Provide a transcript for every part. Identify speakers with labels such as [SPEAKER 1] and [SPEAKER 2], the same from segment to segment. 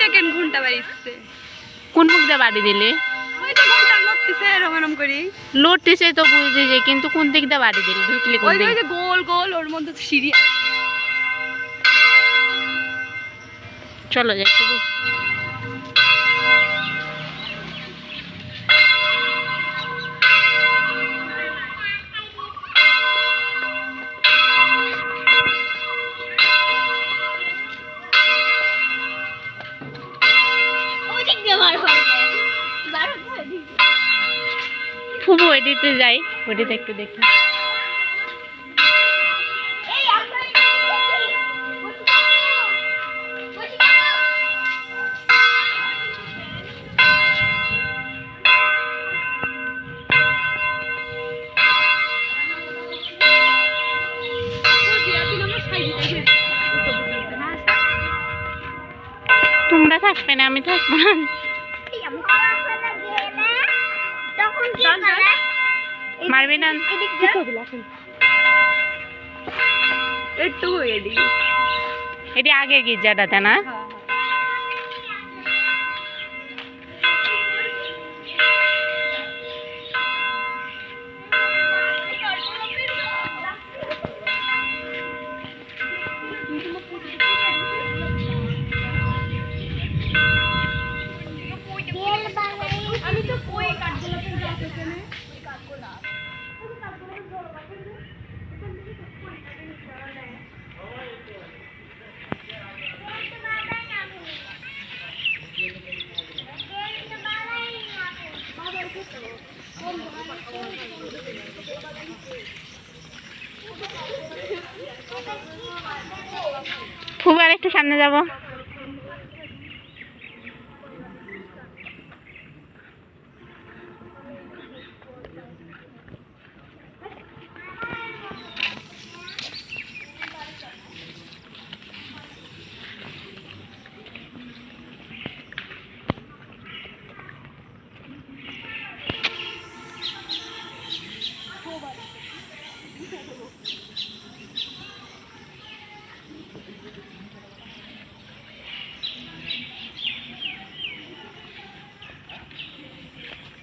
[SPEAKER 1] দেখেন ঘন্টা বাড়িছে।
[SPEAKER 2] কোন মুখ দিয়ে বাড়ি দিলে?
[SPEAKER 1] ওই তো ঘন্টা লড়তেছে এরকম করি।
[SPEAKER 2] লড়তেছে তো বুঝছি যে, কিন্তু কোন দিক দিয়ে বাড়ি দিলে? ঢুকলে কোন
[SPEAKER 1] ওই
[SPEAKER 2] দিক?
[SPEAKER 1] যে গোল গোল ওর মধ্যে সিঁড়ি।
[SPEAKER 2] চলো যাই শুধু। ফুবু এদিকে যাই, ওদিকে একটু দেখি। তোমরা থাকবে না, আমি থাকবো না। মারবি না
[SPEAKER 1] একটু এডি
[SPEAKER 2] এটি আগে গির্জাটাতে না?
[SPEAKER 1] আমি তো কই কাটগুলো যাচ্ছে না।
[SPEAKER 2] ফুবু আর একটু সামনে যাব।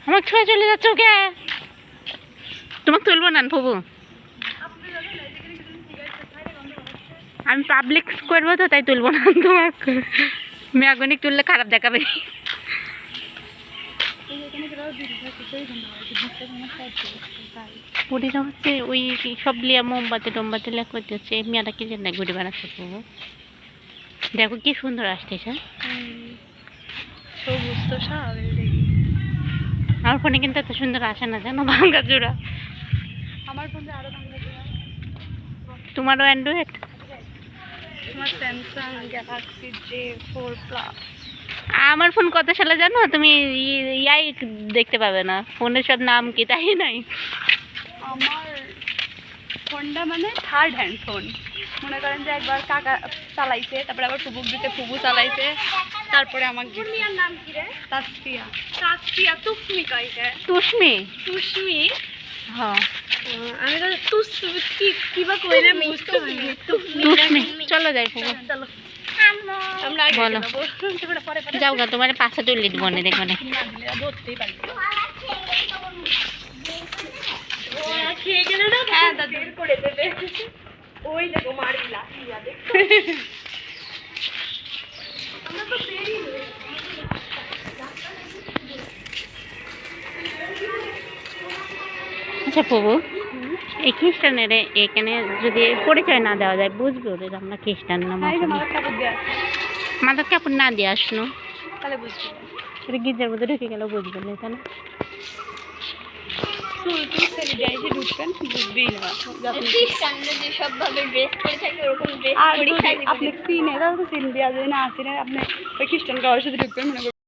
[SPEAKER 2] আমার ছুঁয়ে চলে যাচ্ছ কে? তোমাকে তুলবো না ফুবু, আমি পাবলিক করবো তো, তাই তুলবো না তোমাকে। মেয়াগনিক তুললে খারাপ দেখাবে। পুরীটা হচ্ছে ওই সব লিয়া মোমবাতি টোমবাতি লেখ করতে হচ্ছে। মেয়েটা কি জানে ঘুরে বেড়াচ্ছে ফুবু। দেখো কি সুন্দর আসতেছে।
[SPEAKER 1] সবুজ তো স্বাভাবিক।
[SPEAKER 2] আমার ফোনে কিন্তু এত সুন্দর আসে না, জানো, ভাঙ্গা জোড়া।
[SPEAKER 1] আমার ফোনে আরো ভালো লাগে।
[SPEAKER 2] তোমারও অ্যান্ড্রয়েড?
[SPEAKER 1] আমার স্যামসাং গ্যালাক্সি J4 প্লাস।
[SPEAKER 2] আমার ফোন কত সালে জানো তুমি? ইয়াই দেখতে পাবে না, ফোনের সব নাম কি তাই নাই।
[SPEAKER 1] আমার ফোনটা মানে থার্ড হ্যান্ড ফোন। মনে করেন যে একবার কাকা চালাইছে, তারপরে আবার ফুবুক দিতে ফুবু চালাইছে, তারপরে আমাকে দুনিয়ার নাম কি রে? তাসফিয়া। তাসফিয়া তুসমি কইছে।
[SPEAKER 2] তুষ্মি?
[SPEAKER 1] তুসমি।
[SPEAKER 2] হ্যাঁ
[SPEAKER 1] আমি তো তুসমি কি কিবা কইলে বুঝতে পারি।
[SPEAKER 2] তুষ্মি। চলো যাই ফুবু।
[SPEAKER 1] চলো আমরা আগে
[SPEAKER 2] বলো।
[SPEAKER 1] পরে
[SPEAKER 2] যাও গা, তোমার পাশে তুলে দিব না, দেখো না।
[SPEAKER 1] ধরতেই পারি। খেয়ে গেলে না? হ্যাঁ দাদা বের করে দেবে। ওই দেখো মারি লাঠি দেখো। আমরা তো বেরি হই।
[SPEAKER 2] আচ্ছা ফুবু, এই খ্রিস্টানের এখানে যদি পরিচয় না দেওয়া যায় বুঝবে ওদের আমরা খ্রিস্টান না মুসলমান? মাথার কাপড় না দিয়ে আসলো
[SPEAKER 1] তাহলে বুঝবে।
[SPEAKER 2] সেটা গির্জার মধ্যে ঢুকে গেলেও বুঝবে না, তাই না?
[SPEAKER 1] আপনি সিনে সিন দেওয়া যায় না, সিনে আপনি খ্রিস্টান গাওয়ার সাথে ঢুকবেন মনে